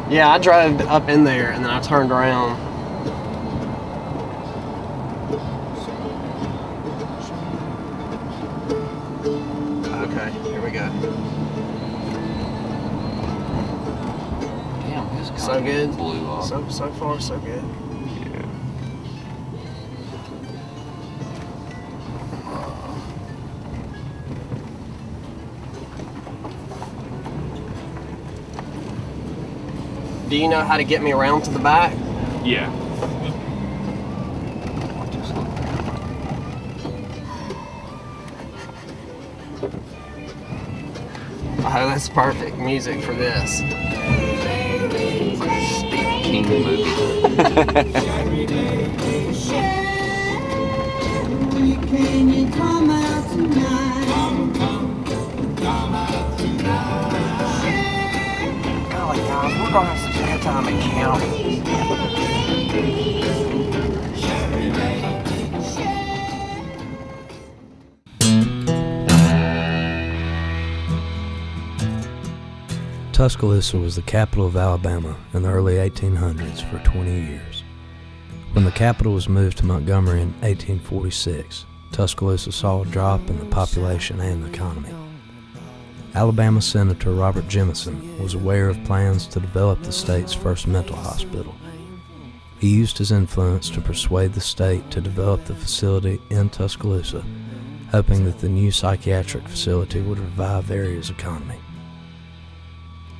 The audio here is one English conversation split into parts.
Yeah, I drove up in there and then I turned around. Okay, here we go. Damn, this So good. Blew off. So far, so good. Yeah. Do you know how to get me around to the back? Yeah. Oh, that's perfect music for this. Stephen King movie. Can you come out tonight? Golly, guys, we're gonna have such a good time in county. Tuscaloosa was the capital of Alabama in the early 1800s for 20 years. When the capital was moved to Montgomery in 1846, Tuscaloosa saw a drop in the population and the economy. Alabama Senator Robert Jemison was aware of plans to develop the state's first mental hospital. He used his influence to persuade the state to develop the facility in Tuscaloosa, hoping that the new psychiatric facility would revive the area's economy.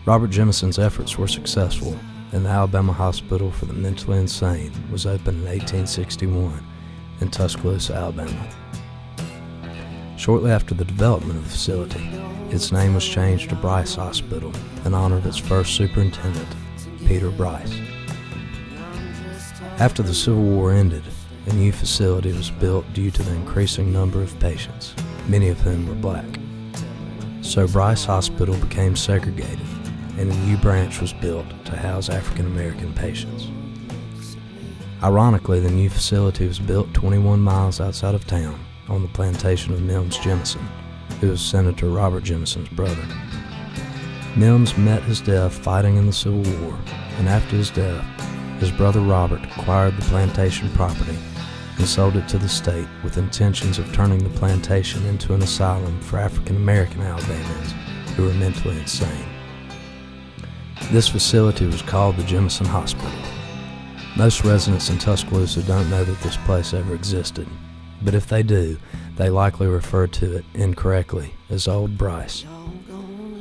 Robert Jemison's efforts were successful, and the Alabama Hospital for the Mentally Insane was opened in 1861 in Tuscaloosa, Alabama. Shortly after the development of the facility, its name was changed to Bryce Hospital in honor of its first superintendent, Peter Bryce. After the Civil War ended, a new facility was built due to the increasing number of patients, many of whom were black. So Bryce Hospital became segregated, and a new branch was built to house African American patients. Ironically, the new facility was built 21 miles outside of town on the plantation of Mims Jemison, who was Senator Robert Jemison's brother. Mims met his death fighting in the Civil War, and after his death, his brother Robert acquired the plantation property and sold it to the state with intentions of turning the plantation into an asylum for African American Alabamians who were mentally insane. This facility was called the Jemison Hospital. Most residents in Tuscaloosa don't know that this place ever existed, but if they do, they likely refer to it incorrectly as Old Bryce.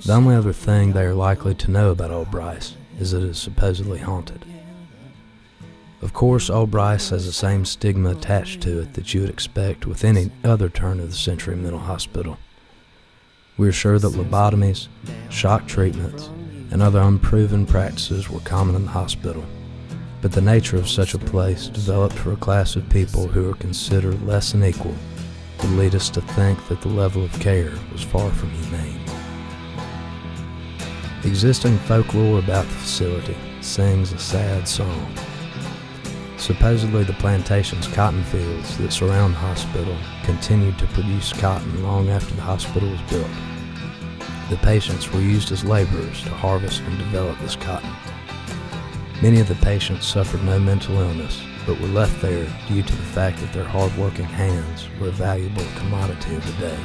The only other thing they are likely to know about Old Bryce is that it is supposedly haunted. Of course, Old Bryce has the same stigma attached to it that you would expect with any other turn-of-the-century mental hospital. We are sure that lobotomies, shock treatments, and other unproven practices were common in the hospital, but the nature of such a place developed for a class of people who are considered less than equal would lead us to think that the level of care was far from humane. Existing folklore about the facility sings a sad song. Supposedly the plantation's cotton fields that surround the hospital continued to produce cotton long after the hospital was built. The patients were used as laborers to harvest and develop this cotton. Many of the patients suffered no mental illness, but were left there due to the fact that their hard-working hands were a valuable commodity of the day.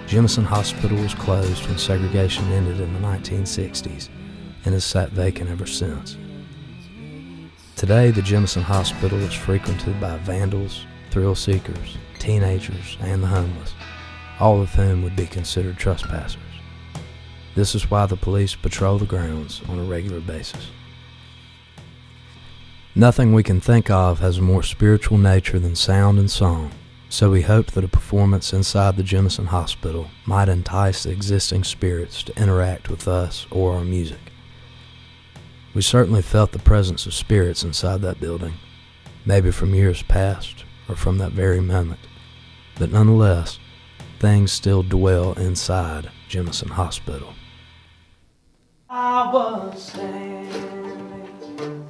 Jemison Hospital was closed when segregation ended in the 1960s and has sat vacant ever since. Today, the Jemison Hospital is frequented by vandals, thrill seekers, teenagers, and the homeless, all of whom would be considered trespassers. This is why the police patrol the grounds on a regular basis. Nothing we can think of has a more spiritual nature than sound and song, so we hope that a performance inside the Jemison Hospital might entice the existing spirits to interact with us or our music. We certainly felt the presence of spirits inside that building, maybe from years past or from that very moment, but nonetheless, things still dwell inside Jemison Hospital. I was standing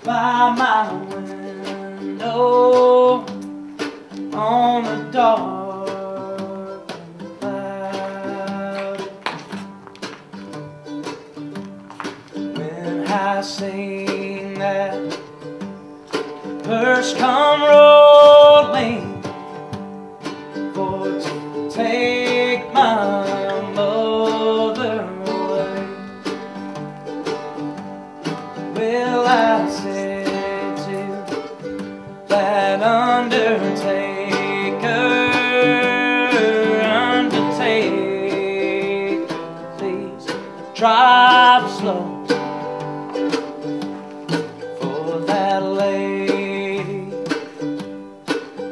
by my window on a dark cloud. I sing that first come rolling for to take my mother away. Well, I said to that undertaker, undertake, please drive slow for that lady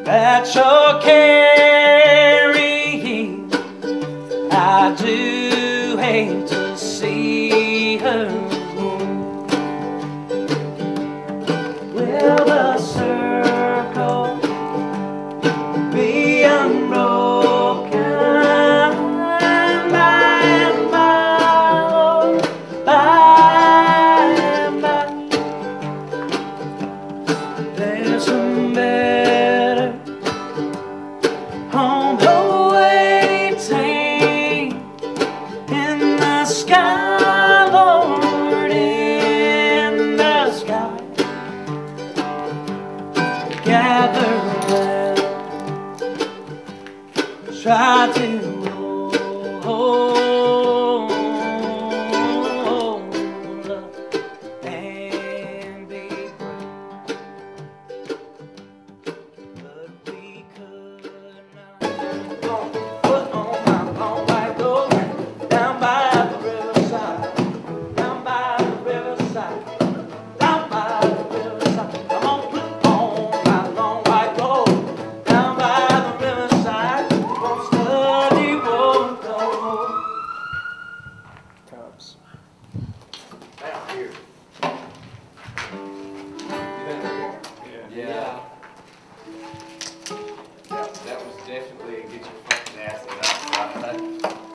that you're carrying. I do hate to see her go. Will the circle be unbroken by and by, oh, by and by? There's some better on the waiting in the sky, Lord, in the sky. Gather round, try to hold up and be brave, but we could not. Put on my long white robe down by the riverside, down by the riverside, down by the riverside. Come on, put on my long white robe down by the riverside. Won't study, won't go. Cubs. Down here. Yeah. That was definitely a get your fucking ass in.